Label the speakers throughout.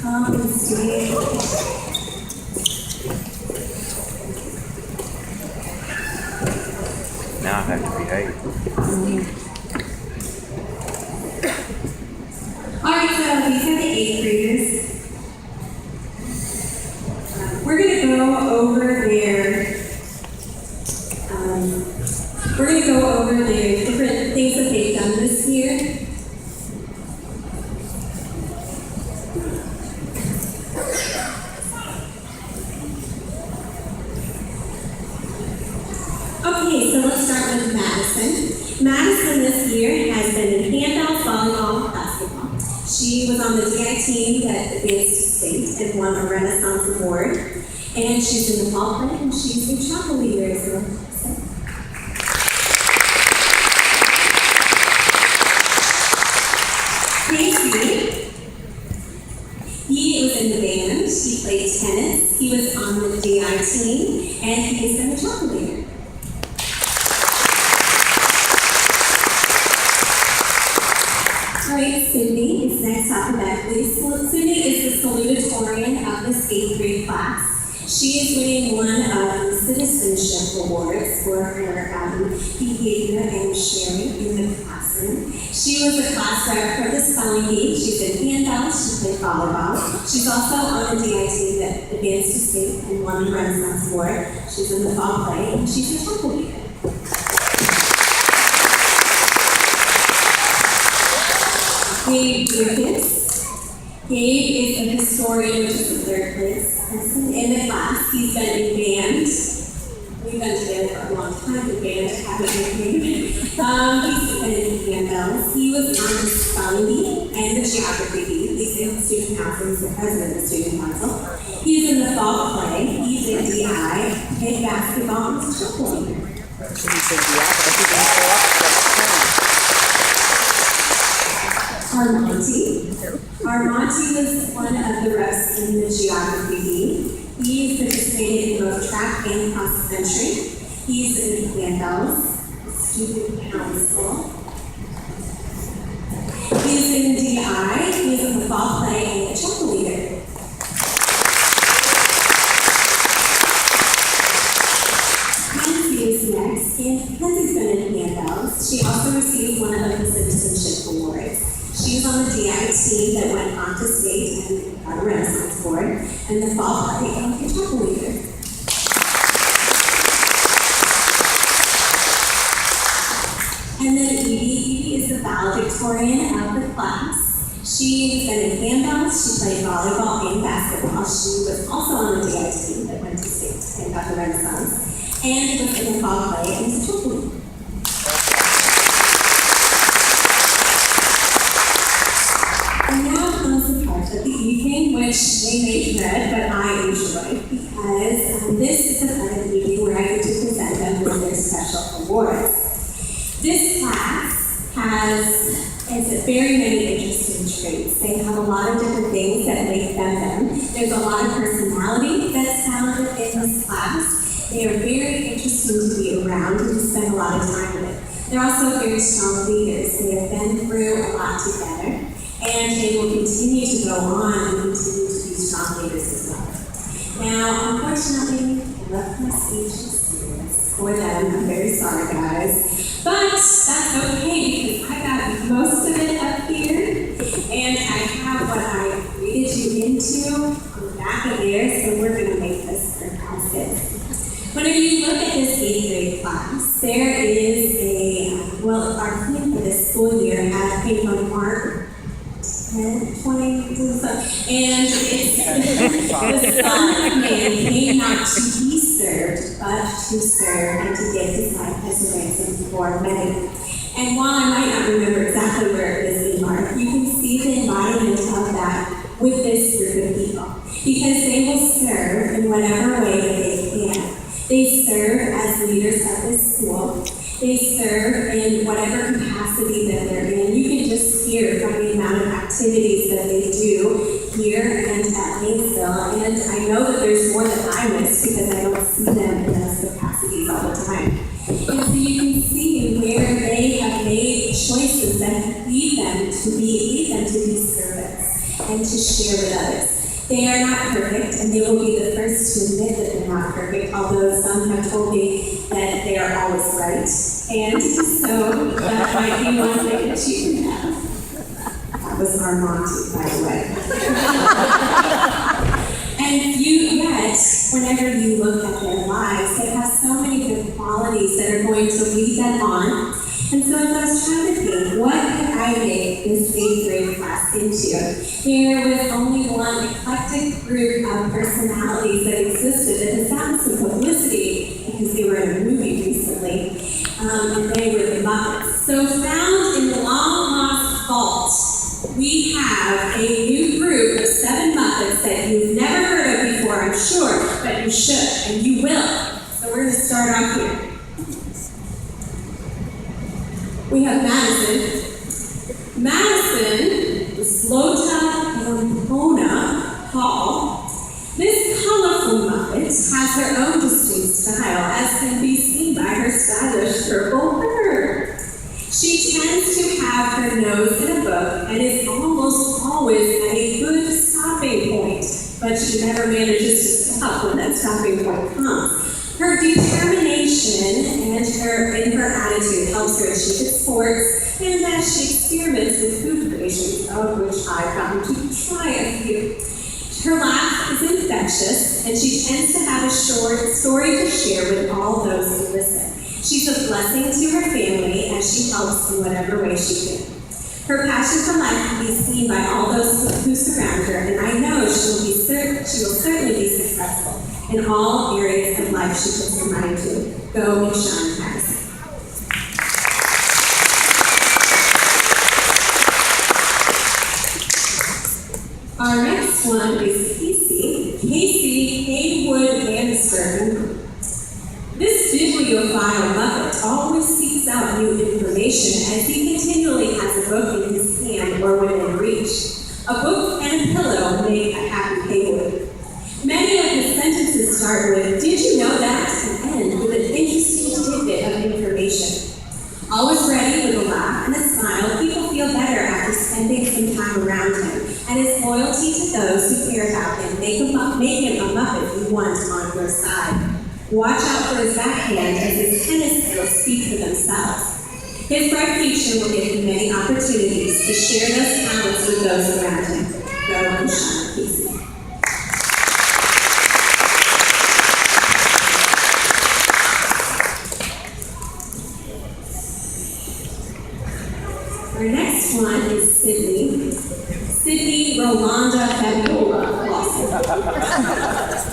Speaker 1: come and stay.
Speaker 2: Now I have to behave.
Speaker 1: All right, so these are the 8th graders. We're going to go over their different things that they've done this year. Okay, so let's start with Madison. Madison this year has been in handball, volleyball, basketball. She was on the DI team that advanced to state and won a Renaissance Award. And she's in the fall play and she's a chapel leader as well. Casey, he was in the band, he played tennis, he was on the DI team, and he has been a chapel leader. All right, Sydney is next alphabetically. Sydney is the salutatorian of this 8th grade class. She is winning one of the citizenship awards for her behavior and sharing in the classroom. She was a class rep for the spelling bee. She's in handball, she played volleyball. She's also on the DI team that advanced to state and won the Renaissance Award. She's in the fall play and she's a chapel leader. Gabe Griffiths. Gabe is a historian, which is the 3rd place person in the class. He's been in band. We've been together for a long time in band, haven't we? He's been in handbells. He was on the spelling bee and the geography bee. He's in the student council. He's the president of the student council. He's in the fall play. He's in DI and basketball and chapel leader. Armonti was one of the reps in the geography bee. He's participated in both track and cross country. He's in handbells, student council. He's in DI. He's in the fall play and the chapel leader. Kenzie is next, and Kenzie's been in handbells. She also received one of the citizenship awards. She was on the DI team that went on to state and got a Renaissance Award, and the fall play and the chapel leader. And then Edie is the valedictorian of the class. She's been in handball, she played volleyball and basketball. She was also on the DI team that went to state and got the Renaissance, and was in the fall play and the chapel leader. And now comes the part of the evening, which they may dread, but I enjoy, because this is the part of the evening where I get to present them with their special awards. This class has very many interesting traits. They have a lot of different things that make them them. There's a lot of personality that's found in this class. They are very interesting to be around and to spend a lot of time with. They're also very strong leaders. They have been through a lot together. And they will continue to go on and continue to be strong leaders as well. Now, unfortunately, I left my speeches for them. I'm very sorry, guys. But that's okay, because I got most of it up here, and I have what I readed you into on the back of there, so we're going to make this fantastic. Whenever you look at this 8th grade class, there is our theme for this school year came from Mark 10, 20, and it's the Son of Man came not to be served, but to serve and to give his life as a ransom for many. And while I might not remember exactly where it is in Mark, you can see the embodiment of that with this group of people. Because they will serve in whatever way that they can. They serve as leaders of this school. They serve in whatever capacity that they're in. You can just hear from the amount of activities that they do here and at Lanesville. And I know that there's more that I miss because I don't see them in those capacities all the time. And so you can see where they have made choices that lead them to be servants and to share with others. They are not perfect, and they will be the first to admit that they're not perfect, although some have told me that they are always right. And so that might be one thing that you can have. That was our Monty, by the way. And yet, whenever you look at their lives, they have so many good qualities that are going to lead them on. And so as I was trying to think, what could I make this 8th grade class into? There was only one eclectic group of personalities that existed that has gotten some publicity because they were in a movie recently, and they were the Muppets. So found in the long lost vault, we have a new group of 7 Muppets that you've never heard of before, I'm sure, but you should, and you will. So we're going to start off here. We have Madison. Madison, Slota Lampona Hall. This colorful Muppet has her own distinct style, as can be seen by her stylish purple hair. She tends to have her nose in a book and is almost always at a good stopping point, but she never manages to stop when that stopping point comes. Her determination and her attitude helps her achieve at sports, and as she experiments with food creations, of which I've gotten to try a few. Her laugh is infectious, and she tends to have a short story to share with all those who listen. She's a blessing to her family, as she helps in whatever way she can. Her passion for life can be seen by all those who surround her, and I know she will certainly be successful in all areas of life she puts her mind to. Go and shine, Madison. Our next one is Casey Haywood Anderson. This bibliophile Muppet always seeks out new information as he continually has a book in his hand or within reach. A book and a pillow make a happy Haywood. Many of his sentences start with, "Did you know that?" and end with an interesting tidbit of information. Always ready with a laugh and a smile, people feel better after spending some time around him, and his loyalty to those who care about him make him a Muppet you want on your side. Watch out for his backhand as his tennis skills speak for themselves. His bright future will give him many opportunities to share those talents with those around him. Go and shine, Casey. Our next one is Sydney Rolanda Fabiola Lawson.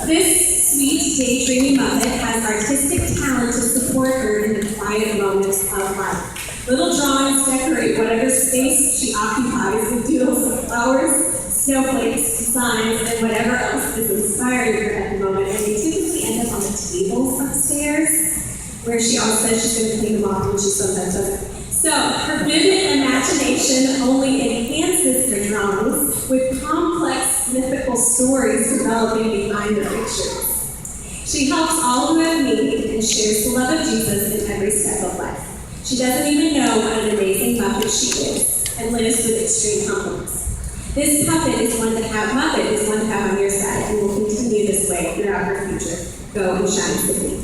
Speaker 1: This sweet, daydreaming Muppet has artistic talent to support her in the quiet moments of life. Little drawings decorate whatever space she occupies with doodles of flowers, snowflakes, designs, and whatever else is inspiring her at the moment, and they typically end up on the tables upstairs, where she always says she's going to clean them off, and she sometimes doesn't. So, her vivid imagination only enhances her drawings with complex mythical stories developing behind the pictures. She helps all who have need and shares the love of Jesus in every step of life. She doesn't even know what an amazing Muppet she is and lives with extreme humbleness. This Muppet is one to have on your side and will continue this way throughout her future. Go and shine, Sydney.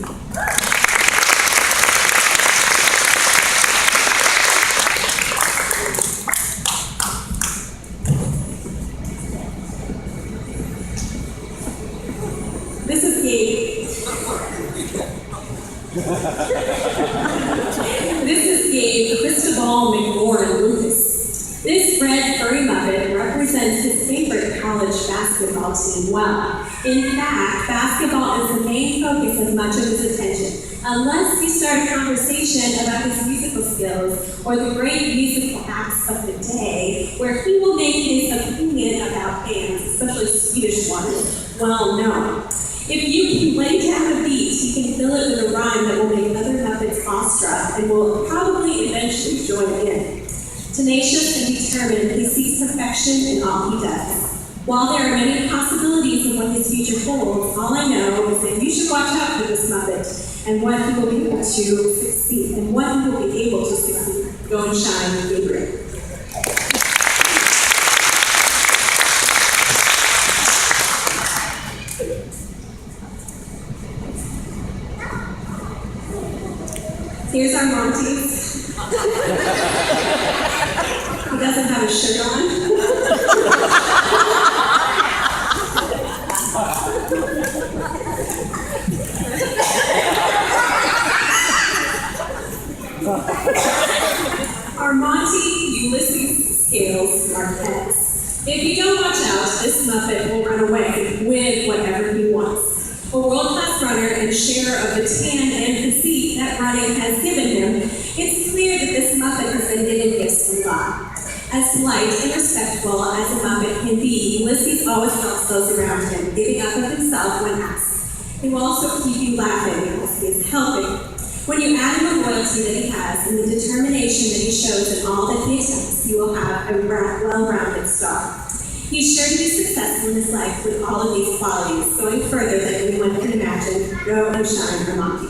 Speaker 1: This is Gabe Cristobal McMorrin Lucas. This red furry Muppet represents his favorite college basketball team well. In fact, basketball is the main focus of much of his attention, unless you start a conversation about his musical skills or the great musical acts of the day, where he will make his opinion about bands, especially Swedish ones, well known. If you can lay down a beat, he can fill it with a rhyme that will make other Muppets awestruck and will probably eventually join in. Tenacious and determined, he seeks perfection in all he does. While there are many possibilities of what his future holds, all I know is that you should watch out for this Muppet and what he will be able to succeed, and what he will be able to succeed. Go and shine, Gabriel. Monty's. He doesn't have a shirt on. Our Monty Ulysses scales are pets. If you don't watch out, this Muppet will run away with whatever he wants. A world-class runner and share of the tan and physique that running has given him, it's clear that this Muppet has been given gifts from God. As polite and respectful as a Muppet can be, Ulysses always helps those around him, giving up of himself when asked. He will also keep you laughing as he is helping. When you add in the loyalty that he has and the determination that he shows in all that he attempts, you will have a well-rounded star. He's sure to be successful in his life with all of these qualities, going further than anyone can imagine. Go and shine, your Monty.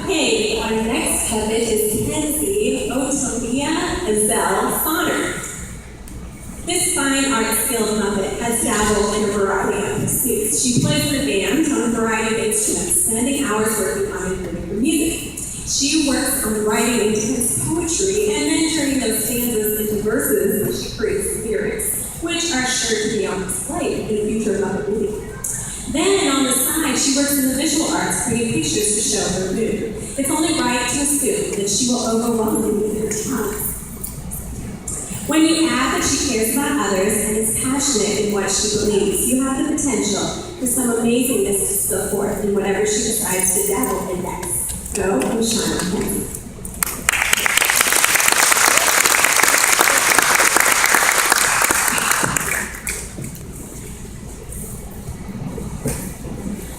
Speaker 1: Okay, our next puppet is Kenzie Otolia Azelle Sonner. This fine art-skilled Muppet has dabbled in a variety of pursuits. She plays in a band on a variety of instruments, spending hours working on improving her music. She works on writing intense poetry and then turning those stanzas into verses when she creates lyrics, which are sure to be on display in the future Muppet movie. Then on the side, she works in the visual arts, creating pictures to show her mood. It's only right to assume that she will overwhelm you with her talents. When you add that she cares about others and is passionate in what she believes, you have the potential for some amazingness to spill forth in whatever she decides to dabble in next. Go and shine, Kenzie.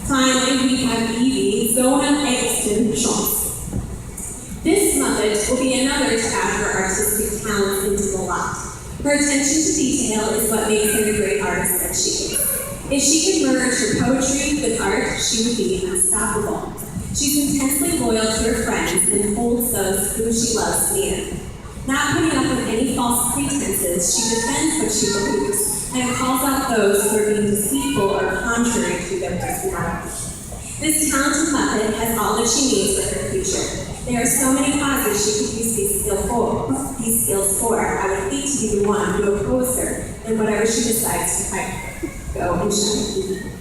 Speaker 1: Finally, we have Evie Zona Eggleston Schultz. This Muppet will be another to add her artistic talents into the lot. Her attention to detail is what makes her the great artist that she is. If she could merge her poetry with art, she would be unstoppable. She's intensely loyal to her friends and holds those who she loves near. Not putting up with any false pretenses, she defends what she believes and calls out those who are being deceitful or contrary to their personality. This talented Muppet has all that she needs for her future. There are so many causes she could use these skills for. I would hate to be the one to oppose her in whatever she decides to fight. Go and shine.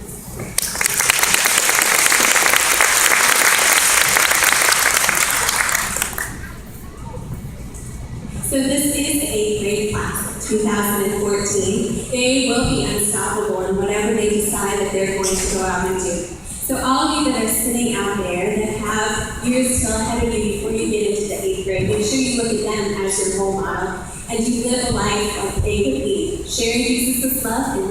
Speaker 1: So this is the 8th grade class, 2014. They will be unstoppable in whatever they decide that they're going to go out and do. So all of you that are sitting out there that have years still ahead of you before you get into the 8th grade, make sure you look at them as your role model and you live a life like they would lead, sharing Jesus' love and